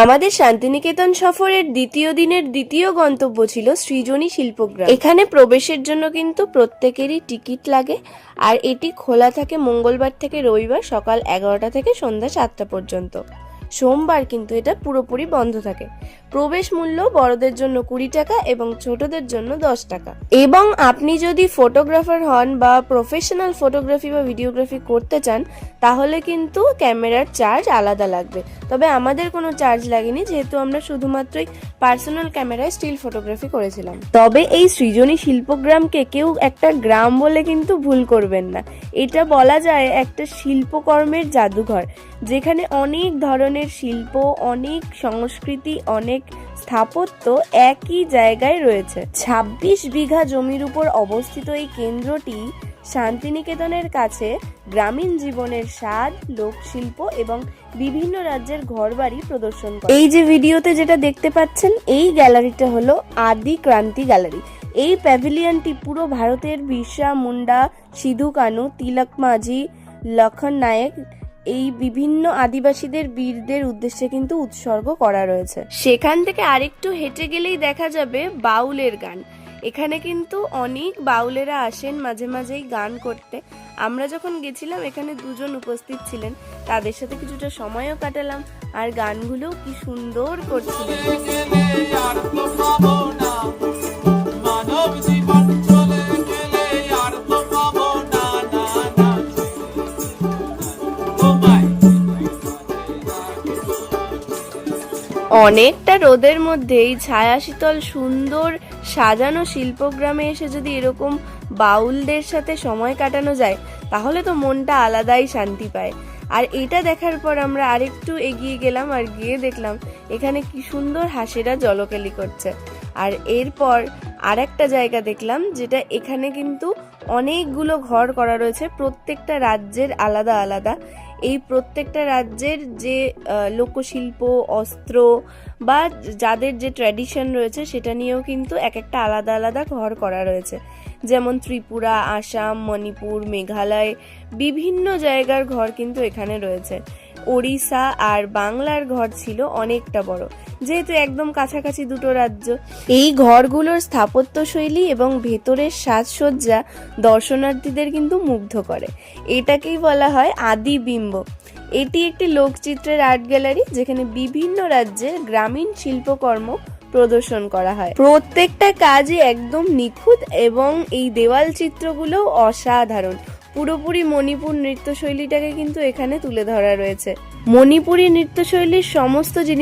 আমাদের শান্তিনিকেতন সফরের দ্বিতীয় দিনের দ্বিতীয় গন্তব্য ছিল সৃজনী শিল্পগ্রাম। এখানে প্রবেশের জন্য কিন্তু প্রত্যেকেরই টিকিট লাগে, আর এটি খোলা থাকে মঙ্গলবার থেকে রবিবার সকাল 11টা থেকে সন্ধ্যা 7টা পর্যন্ত। সোমবার কিন্তু এটা পুরোপুরি বন্ধ থাকে। প্রবেশ মূল্য বড়দের জন্য 20 টাকা এবং ছোটদের জন্য 10 টাকা। এবং আপনি যদি ফটোগ্রাফার হন বা প্রফেশনাল ফটোগ্রাফি বা ভিডিওগ্রাফি করতে চান তাহলে কিন্তু ক্যামেরার চার্জ আলাদা লাগবে। তবে আমাদের কোনো চার্জ লাগেনি, যেহেতু আমরা শুধুমাত্রই পার্সোনাল ক্যামেরায় স্টিল ফটোগ্রাফি করেছিলাম। তবে এই সৃজনী শিল্পগ্রামকে কেউ একটা গ্রাম বলে কিন্তু ভুল করবেন না। এটা বলা যায় একটা শিল্পকর্মের জাদুঘর, যেখানে অনেক ধরনের শিল্প, অনেক সংস্কৃতি, অনেক স্থাপত্য একই জায়গায় রয়েছে। 26 বিঘা জমির উপর অবস্থিত এই কেন্দ্রটি শান্তিনিকেতনের কাছে গ্রামীণ জীবনের স্বাদ, লোকশিল্প এবং বিভিন্ন রাজ্যের ঘরবাড়ি প্রদর্শন করে। এই যে ভিডিওতে যেটা দেখতে পাচ্ছেন, এই গ্যালারিটা হলো আদি ক্রান্তি গ্যালারি। এই প্যাভিলিয়নটি পুরো ভারতের বিরসা মুন্ডা, সিধু কানু, তিলক মাঝি, লক্ষণ নায়ক এই বিভিন্ন আদিবাসীদের বীরদের উদ্দেশ্যে কিন্তু উৎসর্গ করা রয়েছে। সেখান থেকে আরেকটু হেঁটে গেলেই দেখা যাবে বাউলের গান। এখানে কিন্তু অনেক বাউলেরা আসেন মাঝে মাঝেই গান করতে। আমরা যখন গেছিলাম এখানে দুজন উপস্থিত ছিলেন, তাদের সাথে কিছুটা সময়ও কাটালাম, আর গানগুলো কি সুন্দর করছিলেন। অনেকটা রোদের মধ্যে এই ছায়া শীতল সুন্দর সাজানো শিল্পগ্রামে এসে যদি এরকম বাউলদের সাথে সময় কাটানো যায় তাহলে তো মনটা আলাদাই শান্তি পায়। আর এটা দেখার পর আমরা আরেকটু এগিয়ে গেলাম, আর গিয়ে দেখলাম এখানে কি সুন্দর হাঁসেরা জলকেলি করছে। আর এরপর আরেকটা জায়গা দেখলাম, যেটা এখানে কিন্তু অনেকগুলো ঘর করা রয়েছে, প্রত্যেকটা রাজ্যের আলাদা আলাদা। এই প্রত্যেকটা রাজ্যের যে লোকশিল্প, অস্ত্র বা যাদের যে ট্র্যাডিশন রয়েছে সেটা নিয়েও কিন্তু এক একটা আলাদা আলাদা ঘর করা রয়েছে। যেমন ত্রিপুরা, আসাম, মণিপুর, মেঘালয়, বিভিন্ন জায়গার ঘর কিন্তু এখানে রয়েছে। ওড়িশা আর বাংলার ঘর ছিল অনেকটা বড়, যেহেতু একদম কাছাকাছি দুটো রাজ্য। এই ঘরগুলোর স্থাপত্য শৈলী এবং ভেতরের সাজসজ্জা দর্শনার্থীদের কিন্তু মুগ্ধ করে। এটাকেই বলা হয় আদি বিম্ব। এটি একটি লোকচিত্রের আর্ট গ্যালারি, যেখানে বিভিন্ন রাজ্যের গ্রামীণ শিল্পকর্ম প্রদর্শন করা হয়। প্রত্যেকটা কাজই একদম নিখুঁত এবং এই দেওয়াল চিত্রগুলো অসাধারণ। পুরোপুরি মণিপুর নৃত্যশৈলীটাকে কিন্তু এখানে তুলে ধরা রয়েছে। মণিপুরি নৃত্যশৈলীর সমস্ত জিনিস